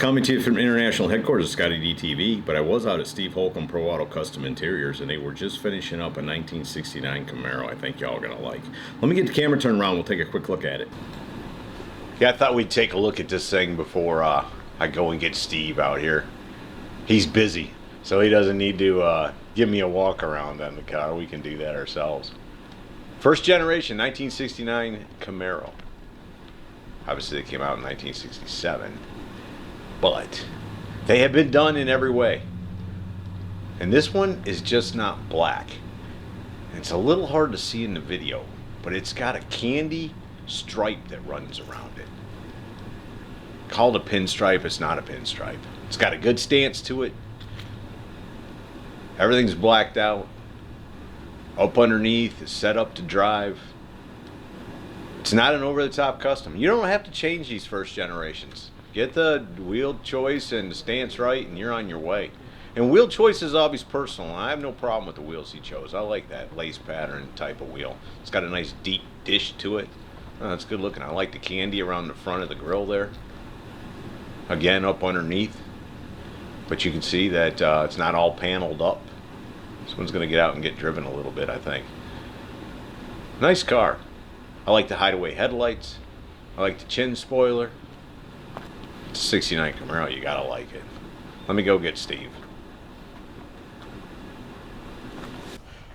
Coming to you from international headquarters of ScottieDTV, but I was out at Steve Holcomb Pro Auto Custom Interiors, and they were just finishing up a 1969 Camaro I think y'all are going to like. Let me get the camera turned around. We'll take a quick look at it. Yeah, I thought we'd take a look at this thing before I go and get Steve out here. He's busy, so he doesn't need to give me a walk around on the car. We can do that ourselves. First generation 1969 Camaro. Obviously, they came out in 1967. But they have been done in every way. And this one is just not black. It's a little hard to see in the video, but it's got a candy stripe that runs around it. Called a pinstripe, it's not a pinstripe. It's got a good stance to it. Everything's blacked out. Up underneath is set up to drive. It's not an over-the-top custom. You don't have to change these first generations. Get the wheel choice and the stance right, and you're on your way. And wheel choice is always personal. I have no problem with the wheels he chose. I like that lace pattern type of wheel. It's got a nice deep dish to it. It's good looking. I like the candy around the front of the grill there. Again, up underneath. But you can see that it's not all paneled up. This one's going to get out and get driven a little bit, I think. Nice car. I like the hideaway headlights. I like the chin spoiler. It's a 69 Camaro, you gotta like it. Let me go get Steve.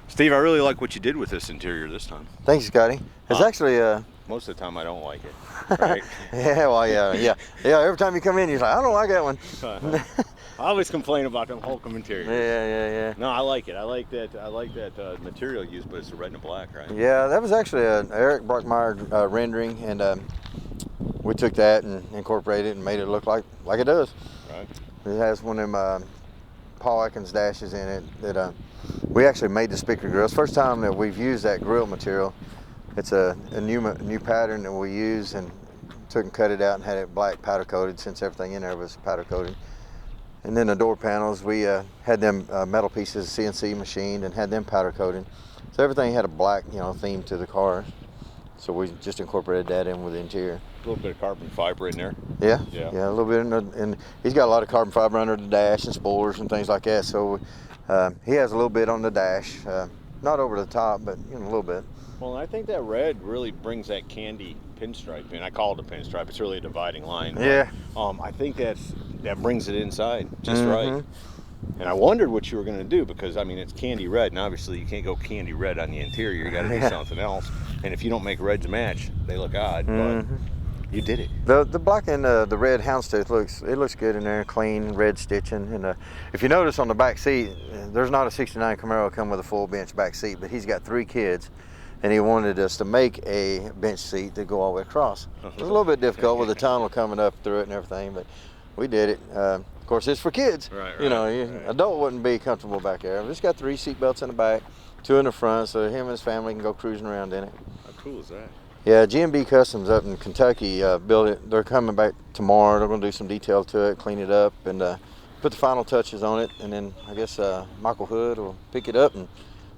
Steve, I really like what you did with this interior this time. Thanks, Scotty. It's actually most of the time I don't like it, right? yeah, well, yeah. Every time you come in, you're like, I don't like that one. I always complain about them Holcomb interiors. Yeah. No, I like it. I like that. I like that material used, but it's the red and black, right? Yeah, that was actually an Eric Brockmeyer rendering, and we took that and incorporated it and made it look like it does. Right. It has one of them Paul Atkins dashes in it that we actually made the speaker grills. First time that we've used that grill material. It's a new pattern that we use, and took and cut it out and had it black powder coated, since everything in there was powder coated. And then the door panels, we had them metal pieces CNC machined and had them powder coated. So everything had a black, theme to the car. So we just incorporated that in with the interior. A little bit of carbon fiber in there. Yeah, a little bit. And he's got a lot of carbon fiber under the dash and spoilers and things like that. So he has a little bit on the dash, not over the top, but a little bit. Well, I think that red really brings that candy pinstripe in. I call it a pinstripe. It's really a dividing line. Yeah. I think that brings it inside just right. And I wondered what you were going to do, because I mean, it's candy red, and obviously you can't go candy red on the interior. You got to do something else. And if you don't make reds match, they look odd. But you did it. The black and the red houndstooth looks good in there, clean red stitching. And if you notice on the back seat, there's not a 69 Camaro come with a full bench back seat, but he's got 3 kids, and he wanted us to make a bench seat that go all the way across. It was a little bit difficult with the tunnel coming up through it and everything, but we did it. Of course, it's for kids. Right. Adult wouldn't be comfortable back there. It's got 3 seat belts in the back, 2 in the front, so him and his family can go cruising around in it. How cool is that? Yeah, G&B Customs up in Kentucky built it. They're coming back tomorrow. They're going to do some detail to it, clean it up, and put the final touches on it. And then I guess Michael Hood will pick it up and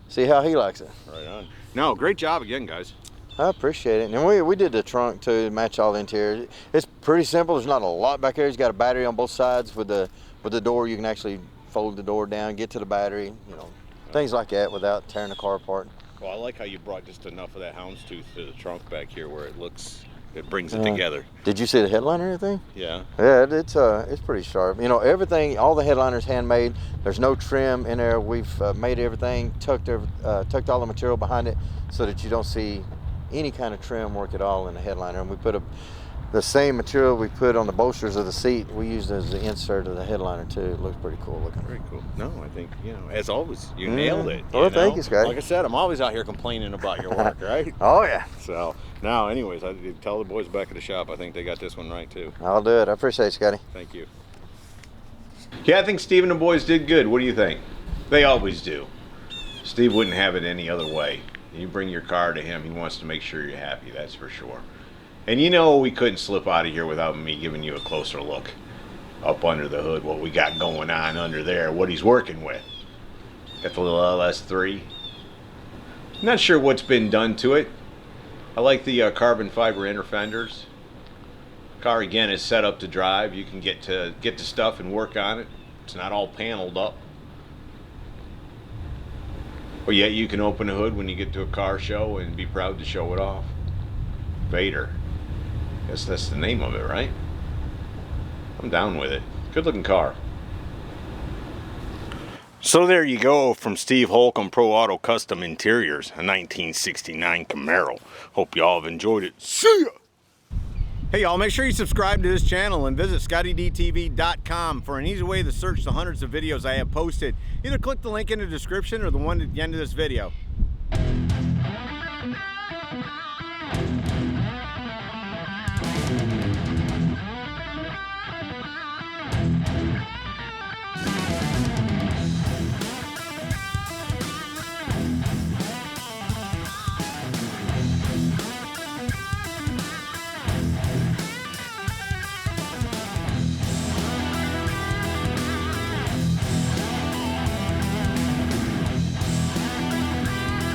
see how he likes it. Right on. No, great job again, guys. I appreciate it. And we did the trunk too, to match all the interior. It's pretty simple. There's not a lot back there. He's got a battery on both sides with the door. You can actually fold the door down, get to the battery, things like that without tearing the car apart. Well, I like how you brought just enough of that houndstooth to the trunk back here where it brings it together. Did you see the headliner or anything? Yeah. Yeah, it's pretty sharp. Everything, all the headliners handmade. There's no trim in there. We've made everything, tucked all the material behind it so that you don't see any kind of trim work at all in the headliner. And we put the same material we put on the bolsters of the seat, we used as the insert of the headliner too. It looks pretty cool looking. Very cool. No, I think, as always, you nailed it. Well, thank you, Scotty. Like I said, I'm always out here complaining about your work, right? Oh, yeah. So, now, anyways, I tell the boys back at the shop, I think they got this one right too. I'll do it. I appreciate it, Scotty. Thank you. Yeah, I think Steve and the boys did good. What do you think? They always do. Steve wouldn't have it any other way. You bring your car to him, he wants to make sure you're happy, that's for sure. And we couldn't slip out of here without me giving you a closer look up under the hood, what we got going on under there, what he's working with. Got the little LS3. Not sure what's been done to it. I like the carbon fiber inner fenders. Car again is set up to drive. You can get to stuff and work on it. It's not all paneled up. But yet you can open the hood when you get to a car show and be proud to show it off. Vader. Guess that's the name of it, right? I'm down with it. Good looking car. So there you go from Steve Holcomb Pro Auto Custom Interiors, a 1969 Camaro. Hope y'all have enjoyed it. See ya! Hey y'all, make sure you subscribe to this channel and visit ScottieDTV.com for an easy way to search the hundreds of videos I have posted. Either click the link in the description or the one at the end of this video.